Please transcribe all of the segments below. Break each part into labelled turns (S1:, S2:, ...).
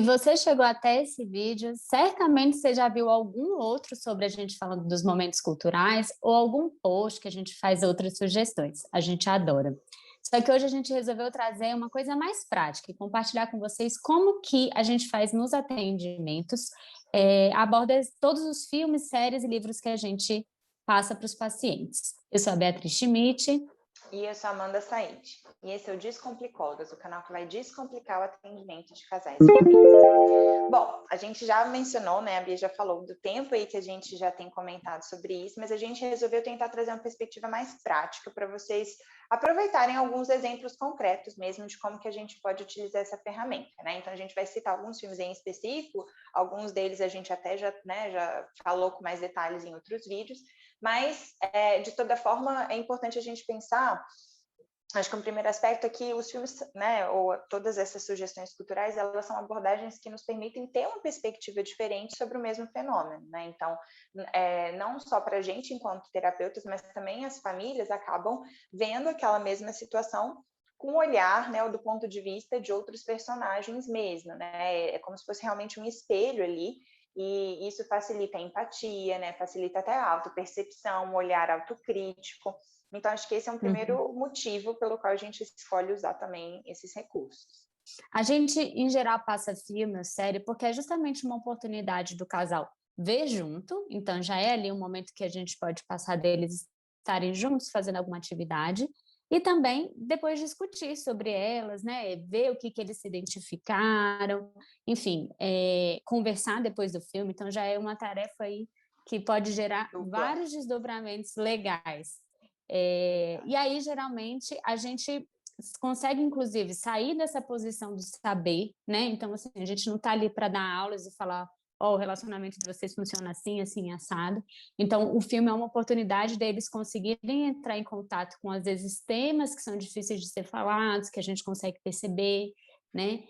S1: você chegou até esse vídeo, certamente você já viu algum outro sobre a gente falando dos momentos culturais ou algum post que a gente faz outras sugestões. A gente adora. Só que hoje a gente resolveu trazer uma coisa mais prática e compartilhar com vocês como que a gente faz nos atendimentos, aborda todos os filmes, séries e livros que a gente passa para os pacientes. Eu sou a Beatriz Schmidt.
S2: E eu sou a Amanda Said. E esse é o Descomplicólogas, o canal que vai descomplicar o atendimento de casais e famílias. Bom, a gente já mencionou, né? A Bia já falou do tempo aí que a gente já tem comentado sobre isso, mas a gente resolveu tentar trazer uma perspectiva mais prática para vocês aproveitarem alguns exemplos concretos mesmo de como que a gente pode utilizar essa ferramenta, né? Então a gente vai citar alguns filmes em específico, alguns deles a gente até já, né, já falou com mais detalhes em outros vídeos, mas de toda forma é importante a gente pensar. Acho que um primeiro aspecto é que os filmes, né, ou todas essas sugestões culturais, elas são abordagens que nos permitem ter uma perspectiva diferente sobre o mesmo fenômeno, né? Então, não só para a gente enquanto terapeutas, mas também as famílias acabam vendo aquela mesma situação com o olhar, né, ou do ponto de vista de outros personagens mesmo, né? É como se fosse realmente um espelho ali. E isso facilita a empatia, né? Facilita até a autopercepção, um olhar autocrítico. Então, acho que esse é um
S1: Uhum.
S2: primeiro motivo pelo qual a gente escolhe usar também esses recursos.
S1: A gente, em geral, passa filme ou série porque é justamente uma oportunidade do casal ver junto, então já é ali um momento que a gente pode passar deles estarem juntos fazendo alguma atividade, e também depois discutir sobre elas, né, ver o que que eles se identificaram, enfim, conversar depois do filme, então já é uma tarefa aí que pode gerar
S2: Dupla.
S1: vários desdobramentos legais. E
S2: Verdade.
S1: aí, geralmente, a gente consegue, inclusive, sair dessa posição do saber, né? Então, assim, a gente não está ali para dar aulas e falar, ó, o relacionamento de vocês funciona assim, assim, assado. Então, o filme é uma oportunidade deles conseguirem entrar em contato com, às vezes, temas que são difíceis de ser falados, que a gente consegue perceber, né?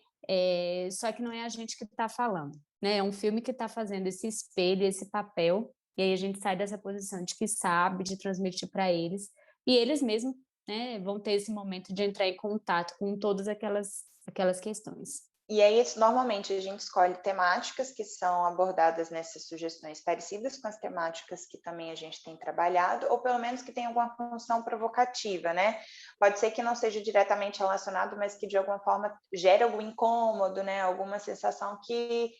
S1: Só que não é a gente que está falando, né? É um filme que está fazendo esse espelho, esse papel, e aí a gente sai dessa posição de que sabe, de transmitir para eles, e eles mesmos, né, vão ter esse momento de entrar em contato com todas aquelas questões.
S2: E aí, normalmente, a gente escolhe temáticas que são abordadas nessas sugestões parecidas com as temáticas que também a gente tem trabalhado, ou pelo menos que tem alguma função provocativa, né? Pode ser que não seja diretamente relacionado, mas que de alguma forma gere algum incômodo, né? Alguma sensação que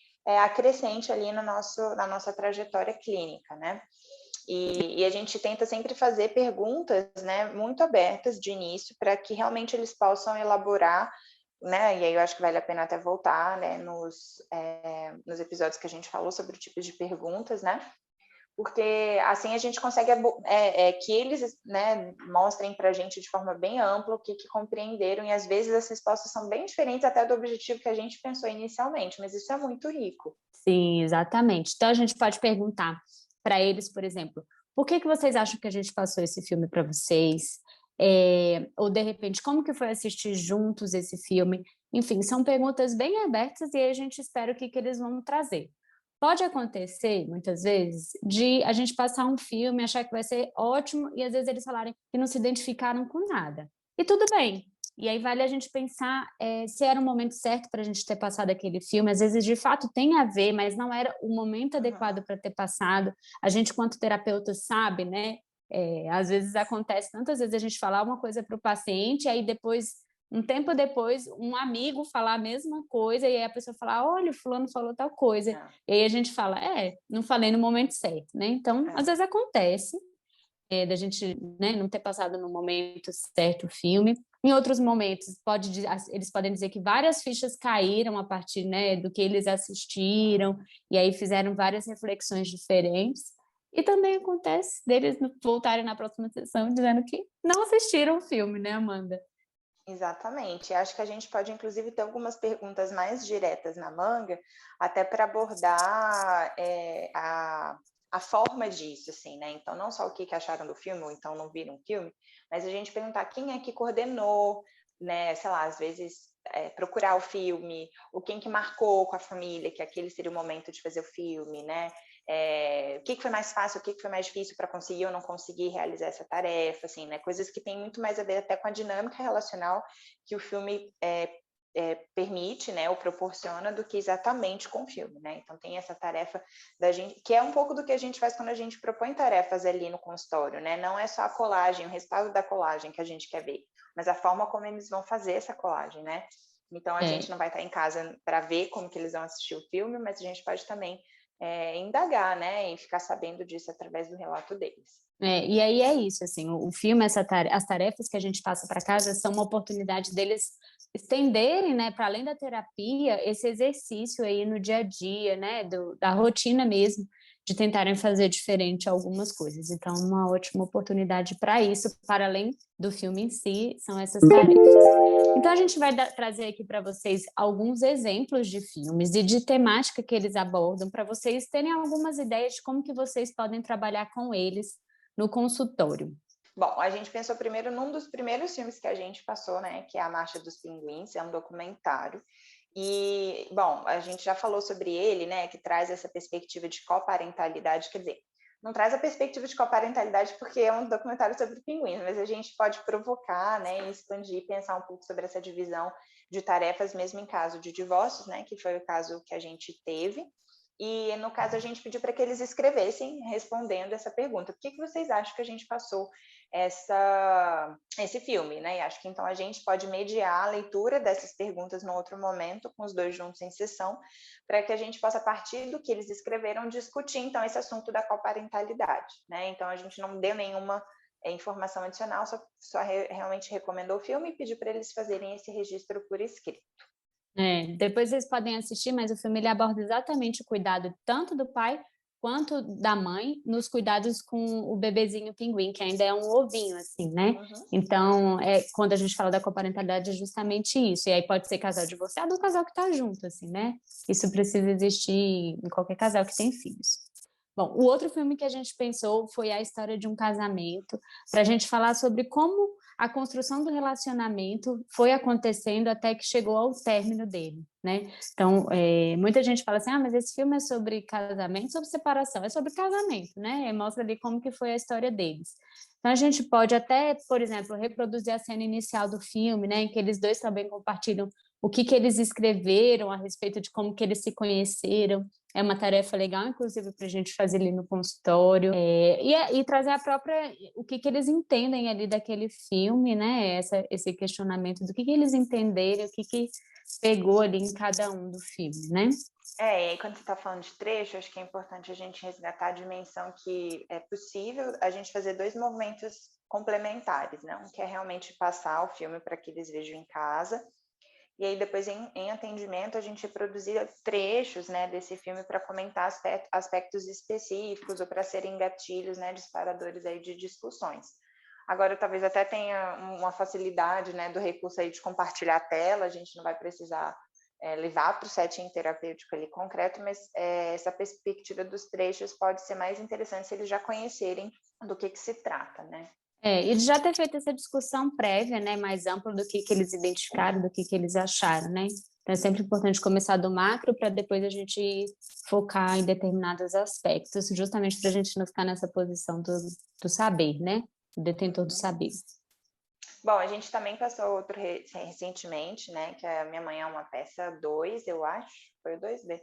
S2: acrescente ali no na nossa trajetória clínica, né? E a gente tenta sempre fazer perguntas, né, muito abertas de início, para que realmente eles possam elaborar, né, e aí eu acho que vale a pena até voltar, né, nos episódios que a gente falou sobre o tipo de perguntas, né, porque assim a gente consegue que eles, né, mostrem para a gente de forma bem ampla o que compreenderam, e às vezes as respostas são bem diferentes até do objetivo que a gente pensou inicialmente, mas isso é muito rico.
S1: Sim, exatamente. Então a gente pode perguntar para eles, por exemplo, por que que vocês acham que a gente passou esse filme para vocês? Ou de repente, como que foi assistir juntos esse filme? Enfim, são perguntas bem abertas e aí a gente espera o que que eles vão trazer. Pode acontecer, muitas vezes, de a gente passar um filme, achar que vai ser ótimo, e às vezes eles falarem que não se identificaram com nada. E tudo bem. E aí vale a gente pensar se era o momento certo para a gente ter passado aquele filme. Às vezes, de fato, tem a ver, mas não era o momento adequado
S2: Uhum.
S1: para ter passado. A gente, quanto terapeuta, sabe, né? Às vezes acontece, tantas vezes a gente falar uma coisa para o paciente, aí depois, um tempo depois, um amigo falar a mesma coisa, e aí a pessoa falar, olha, o fulano falou tal coisa.
S2: É,
S1: E aí a gente fala, não falei no momento certo, né? Então, às
S2: é.
S1: vezes acontece, da gente, né, não ter passado no momento certo o filme. Em outros momentos, eles podem dizer que várias fichas caíram a partir, né, do que eles assistiram, e aí fizeram várias reflexões diferentes. E também acontece deles voltarem na próxima sessão dizendo que não assistiram o filme, né, Amanda?
S2: Exatamente. Acho que a gente pode, inclusive, ter algumas perguntas mais diretas na manga, até para abordar a forma disso, assim, né? Então, não só o que acharam do filme, ou então não viram o filme, mas a gente perguntar quem é que coordenou, né? Sei lá, às vezes procurar o filme, ou quem que marcou com a família, que aquele seria o momento de fazer o filme, né? O que foi mais fácil, o que foi mais difícil para conseguir ou não conseguir realizar essa tarefa, assim, né? Coisas que têm muito mais a ver até com a dinâmica relacional que o filme permite, né, ou proporciona, do que exatamente com o filme, né? Então tem essa tarefa da gente, que é um pouco do que a gente faz quando a gente propõe tarefas ali no consultório, né? Não é só a colagem, o resultado da colagem que a gente quer ver, mas a forma como eles vão fazer essa colagem, né? Então a gente não vai estar em casa para ver como que eles vão assistir o filme, mas a gente pode também indagar, né, e ficar sabendo disso através do relato deles.
S1: E aí é isso, assim, o filme, as tarefas que a gente passa para casa são uma oportunidade deles estenderem, né, para além da terapia, esse exercício aí no dia a dia, né, da rotina mesmo, de tentarem fazer diferente algumas coisas. Então, uma ótima oportunidade para isso, para além do filme em si, são essas tarefas. Então, a gente vai trazer aqui para vocês alguns exemplos de filmes e de temática que eles abordam, para vocês terem algumas ideias de como que vocês podem trabalhar com eles no consultório.
S2: Bom, a gente pensou primeiro num dos primeiros filmes que a gente passou, né, que é A Marcha dos Pinguins, é um documentário. E, bom, a gente já falou sobre ele, né, que traz essa perspectiva de coparentalidade, quer dizer, não traz a perspectiva de coparentalidade porque é um documentário sobre pinguins, mas a gente pode provocar, né, e expandir, pensar um pouco sobre essa divisão de tarefas mesmo em caso de divórcios, né, que foi o caso que a gente teve. E, no caso, a gente pediu para que eles escrevessem respondendo essa pergunta. Por que vocês acham que a gente passou esse filme, né? E acho que, então, a gente pode mediar a leitura dessas perguntas num outro momento, com os dois juntos em sessão, para que a gente possa, a partir do que eles escreveram, discutir, então, esse assunto da coparentalidade, né? Então, a gente não deu nenhuma informação adicional, só realmente recomendou o filme e pediu para eles fazerem esse registro por escrito.
S1: Depois vocês podem assistir, mas o filme ele aborda exatamente o cuidado tanto do pai quanto da mãe nos cuidados com o bebezinho pinguim, que ainda é um ovinho, assim, né?
S2: Uhum.
S1: Então, quando a gente fala da coparentalidade, é justamente isso. E aí pode ser casal divorciado ou casal que tá junto, assim, né? Isso precisa existir em qualquer casal que tem filhos. Bom, o outro filme que a gente pensou foi A História de um Casamento, para a gente falar sobre como a construção do relacionamento foi acontecendo até que chegou ao término dele, né? Então, muita gente fala assim, mas esse filme é sobre casamento, sobre separação, é sobre casamento, né? Mostra ali como que foi a história deles. Então, a gente pode até, por exemplo, reproduzir a cena inicial do filme, né? Em que eles dois também compartilham o que eles escreveram a respeito de como que eles se conheceram. É uma tarefa legal, inclusive, para a gente fazer ali no consultório. E trazer o que eles entendem ali daquele filme, né? Esse questionamento do que eles entenderam, o que pegou ali em cada um do filme, né?
S2: E aí quando você está falando de trecho, acho que é importante a gente resgatar a dimensão que é possível a gente fazer dois movimentos complementares, né? Um que é realmente passar o filme para que eles vejam em casa, e aí depois em atendimento a gente produzir trechos, né, desse filme para comentar aspectos específicos ou para serem gatilhos, né, disparadores aí de discussões. Agora talvez até tenha uma facilidade, né, do recurso aí de compartilhar a tela, a gente não vai precisar levar para o setting terapêutico ali concreto, mas essa perspectiva dos trechos pode ser mais interessante se eles já conhecerem do que se trata, né?
S1: E já ter feito essa discussão prévia, né, mais ampla do que eles identificaram, do que eles acharam, né? Então é sempre importante começar do macro para depois a gente focar em determinados aspectos, justamente para a gente não ficar nessa posição do saber, né? O detentor do saber.
S2: Bom, a gente também passou outro recentemente, né? Que é Minha Mãe é uma Peça 2, eu acho. Foi o 2D.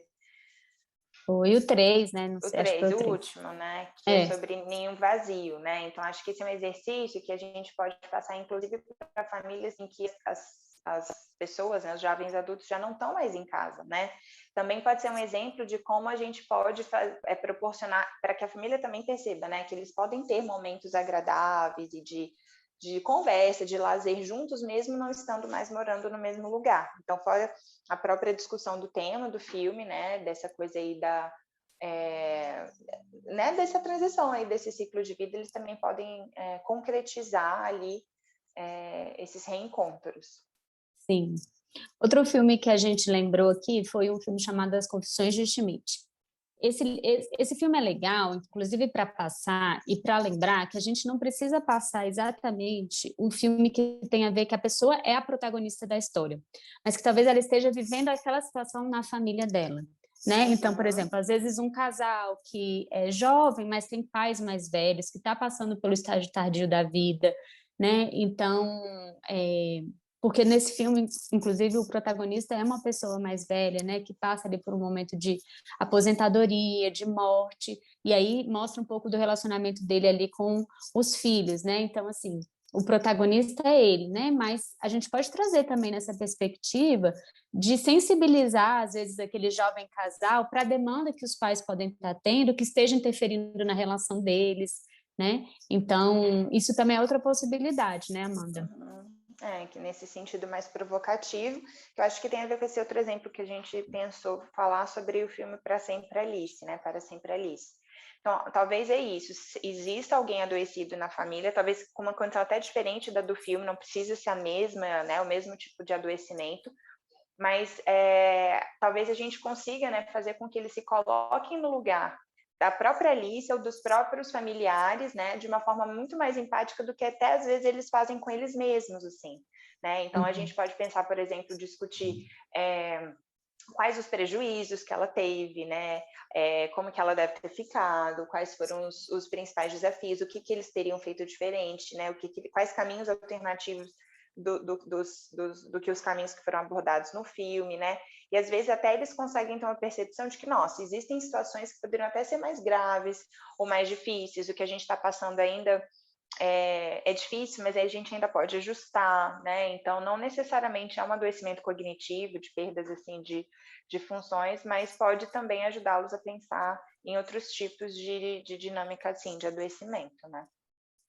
S1: Foi o 3, né? Não
S2: O
S1: sei, acho que foi
S2: 3,
S1: o
S2: o
S1: 3.
S2: último, né? Que é sobre ninho vazio, né? Então, acho que esse é um exercício que a gente pode passar, inclusive, para famílias em que as pessoas, né, os jovens adultos, já não estão mais em casa, né? Também pode ser um exemplo de como a gente pode proporcionar para que a família também perceba, né? Que eles podem ter momentos agradáveis e de conversa, de lazer juntos, mesmo não estando mais morando no mesmo lugar. Então, fora a própria discussão do tema do filme, né? Dessa coisa aí né, dessa transição aí, desse ciclo de vida, eles também podem concretizar ali esses reencontros.
S1: Sim. Outro filme que a gente lembrou aqui foi um filme chamado As Confissões de Schmidt. Esse filme é legal, inclusive para passar e para lembrar que a gente não precisa passar exatamente um filme que tem a ver que a pessoa é a protagonista da história, mas que talvez ela esteja vivendo aquela situação na família dela, né? Então, por exemplo, às vezes um casal que é jovem, mas tem pais mais velhos, que está passando pelo estágio tardio da vida, né? Então, Porque nesse filme, inclusive, o protagonista é uma pessoa mais velha, né, que passa ali por um momento de aposentadoria, de morte, e aí mostra um pouco do relacionamento dele ali com os filhos, né? Então, assim, o protagonista é ele, né? Mas a gente pode trazer também nessa perspectiva de sensibilizar, às vezes, aquele jovem casal para a demanda que os pais podem estar tendo, que esteja interferindo na relação deles, né? Então, isso também é outra possibilidade, né, Amanda?
S2: Uhum. Que nesse sentido mais provocativo, que eu acho que tem a ver com esse outro exemplo que a gente pensou falar sobre o filme Para Sempre Alice, né? Para Sempre Alice. Então, talvez é isso, exista alguém adoecido na família, talvez com uma condição até diferente da do filme, não precisa ser a mesma, né? O mesmo tipo de adoecimento, mas talvez a gente consiga, né, fazer com que eles se coloquem no lugar da própria Alice ou dos próprios familiares, né, de uma forma muito mais empática do que até às vezes eles fazem com eles mesmos, assim, né? Então a gente pode pensar, por exemplo, discutir quais os prejuízos que ela teve, né? Como que ela deve ter ficado, quais foram os principais desafios, o que eles teriam feito diferente, né? Quais caminhos alternativos do que os caminhos que foram abordados no filme, né? E às vezes até eles conseguem ter uma percepção de que, nossa, existem situações que poderiam até ser mais graves ou mais difíceis, o que a gente está passando ainda é difícil, mas aí a gente ainda pode ajustar, né? Então, não necessariamente é um adoecimento cognitivo, de perdas assim de funções, mas pode também ajudá-los a pensar em outros tipos de dinâmica assim, de adoecimento, né?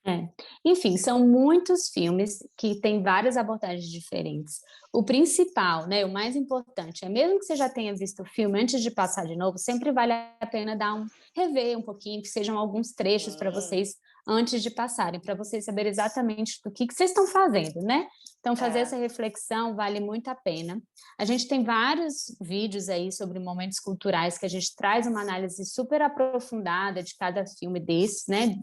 S1: É. Enfim, são muitos filmes que têm várias abordagens diferentes. O principal, né, o mais importante, é mesmo que você já tenha visto o filme antes de passar de novo, sempre vale a pena rever um pouquinho, que sejam alguns trechos para vocês antes de passarem, para vocês saberem exatamente do que vocês estão fazendo, né? Então, fazer essa reflexão vale muito a pena. A gente tem vários vídeos aí sobre momentos culturais que a gente traz uma análise super aprofundada de cada filme desses, né?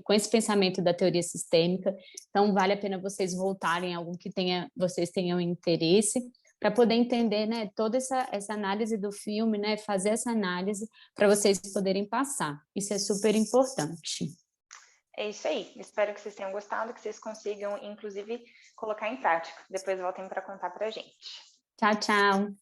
S1: Com esse pensamento da teoria sistêmica. Então, vale a pena vocês voltarem a algum que vocês tenham interesse para poder entender, né, toda essa análise do filme, né, fazer essa análise para vocês poderem passar. Isso é super importante.
S2: É isso aí. Espero que vocês tenham gostado, que vocês consigam, inclusive, colocar em prática. Depois voltem para contar para a gente.
S1: Tchau, tchau.